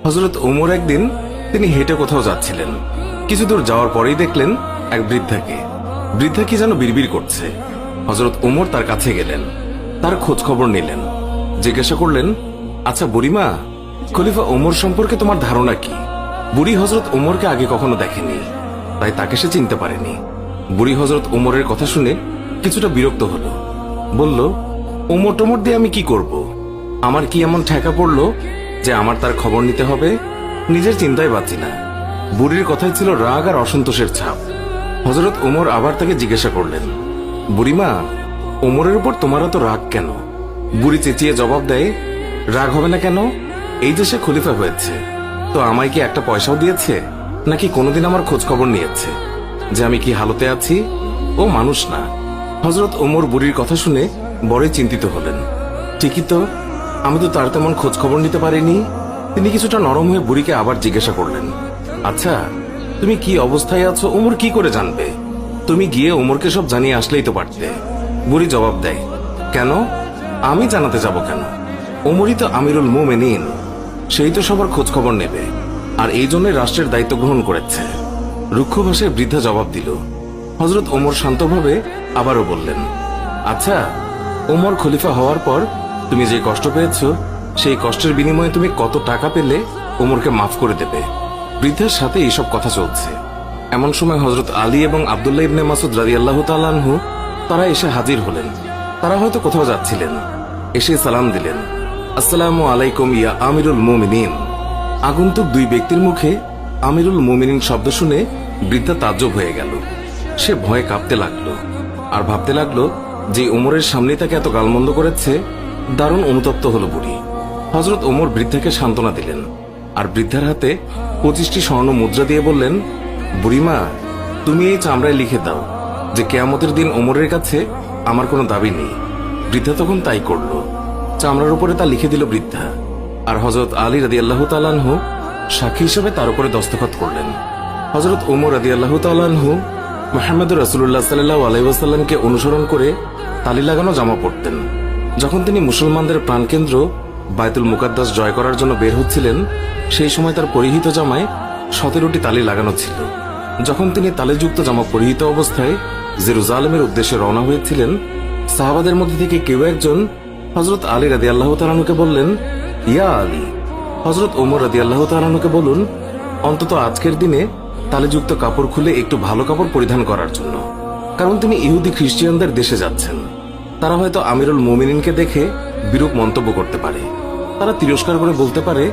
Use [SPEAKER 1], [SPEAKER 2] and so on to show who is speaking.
[SPEAKER 1] হযরত ওমর একদিন তিনি হেঁটে কোথাও যাচ্ছিলেন। কিছু দূর যাওয়ার পরেই দেখলেন এক বৃদ্ধা কি যেন বিড়বিড় করছে। হযরত ওমর তার কাছে গেলেন, তার খোঁজ খবর নিলেন, জিজ্ঞাসা করলেন, আচ্ছা বুড়িমা, খলিফা ওমর সম্পর্কে তোমার ধারণা কি? বুড়ি হযরত ওমরকে আগে কখনো দেখেনি, তাই তাকে সে চিনতে পারেনি। বুড়ি হযরত ওমরের কথা শুনে কিছুটা বিরক্ত হলো, বলল, ওমর টোমর দিয়ে আমি কি করব? আমার কি এমন ঠেকা পড়লো যে আমার তার খবর নিতে হবে? নিজের চিন্তায় বাঁচি না। বুড়ির কথায় ছিল রাগ আর অসন্তোষের ছাপ। হযরত ওমর আবার তাকে জিজ্ঞাসা করলেন, বুড়িমা, ওমরের উপর তোমার এত রাগ কেন? বুড়ি চেঁচিয়ে জবাব দেয়, রাগ হবে না কেন? এই যে সে খলিফা হয়েছে, তো আমায় কি একটা পয়সাও দিয়েছে? নাকি কোনোদিন আমার খোঁজ খবর নিয়েছে যে আমি কি হালতে আছি? ও মানুষ না। হযরত ওমর বুড়ির কথা শুনে বড়ই চিন্তিত হলেন। ঠিকই তো, আমি তো তার তেমন খোঁজ খবর নিতে পারিনি। তিনি কিছুটা নরম হয়ে বুড়িকে আবার জিজ্ঞাসা করলেন, আচ্ছা, তুমি কি অবস্থায় আছো ওমর কি করে জানবে? তুমি গিয়ে ওমরকে সব জানিয়ে আসলেই তো পারতে। বুড়ি জবাব দেয়, কেন? আমি জানাতে যাব কেন? ওমরই তো আমিরুল মুমিনিন, সেই তো সবার খোঁজ খবর নেবে, আর এই জন্যই রাষ্ট্রের দায়িত্ব গ্রহণ করেছে। রুক্ষ ভাষায় বৃদ্ধা জবাব দিল। হযরত ওমর শান্তভাবে আবারও বললেন, আচ্ছা, ওমর খলিফা হওয়ার পর তুমি যে কষ্ট পেয়েছ, সেই কষ্টের বিনিময়ে তুমি কত টাকা পেলে ওমরকে মাফ করে দেবে? বৃদ্ধার সাথে এইসব কথা চলছে। এমন সময় হযরত আলী এবং আব্দুল্লাহ ইবনে মাসউদ রাদিয়াল্লাহু তাআলা আনহু তারা এসে হাজির হলেন। তারা হয়তো কোথাও যাচ্ছিলেন। এসে সালাম দিলেন, আসসালামু আলাইকুম ইয়া আমিরুল মুমিনিন। আগন্তুক দুই ব্যক্তির মুখে আমিরুল মুমিনিন শব্দ শুনে বৃদ্ধা তাজ্জব হয়ে গেল। সে ভয়ে কাঁপতে লাগলো আর ভাবতে লাগলো যে ওমরের সামনে তাকে এত গালমন্দ করেছে। দারুণ অনুতপ্ত হলো বুড়ি। হযরত ওমর বৃদ্ধাকে সান্ত্বনা দিলেন আর বৃদ্ধার হাতে 25টি স্বর্ণ মুদ্রা দিয়ে বললেন, বুড়িমা, তুমি এই চামড়ায় লিখে দাও যে কিয়ামতের দিন ওমরের কাছে আমার কোনো দাবি নেই। বৃদ্ধা তখন তাই করল। চামড়ার উপরে তা লিখে দিল বৃদ্ধা, আর হযরত আলী রাদিয়াল্লাহু তাআলা আনহু সাক্ষী হিসেবে তার উপরে দস্তখত করলেন। হযরত ওমর রাদিয়াল্লাহু তাআলা আনহু মুহাম্মদুর রাসূলুল্লাহ সাল্লাল্লাহু আলাইহি ওয়াসাল্লামকে অনুসরণ করে তালি লাগানো জামা পরতেন। যখন তিনি মুসলমানদের প্রাণকেন্দ্র বায়তুল মুকাদ্দাস জয় করার জন্য বের হচ্ছিলেন, সেই সময় তার পরিহিত জামায় 17টি তালি লাগানো ছিল। যখন তিনি তালিযুক্ত জামা পরিহিত অবস্থায় জেরুজালেমের উদ্দেশ্যে রওনা হয়েছিলেন, সাহাবাদের মধ্যে থেকে কেউ একজন হযরত আলী রাদিয়াল্লাহু তাআলা আনহুকে বললেন, ইয়া আলী, হযরত ওমর রাদিয়াল্লাহু তাআলা আনহুকে বলুন অন্তত আজকের দিনে তালিযুক্ত কাপড় খুলে একটু ভালো কাপড় পরিধান করার জন্য, কারণ তিনি ইহুদি খ্রিস্টানদের দেশে যাচ্ছেন। তারা হয়তো আমিরুল মুমিনিনকে দেখে বিরূপ মন্তব্য করতে পারে। তারা তিরস্কার করে বলতে পারে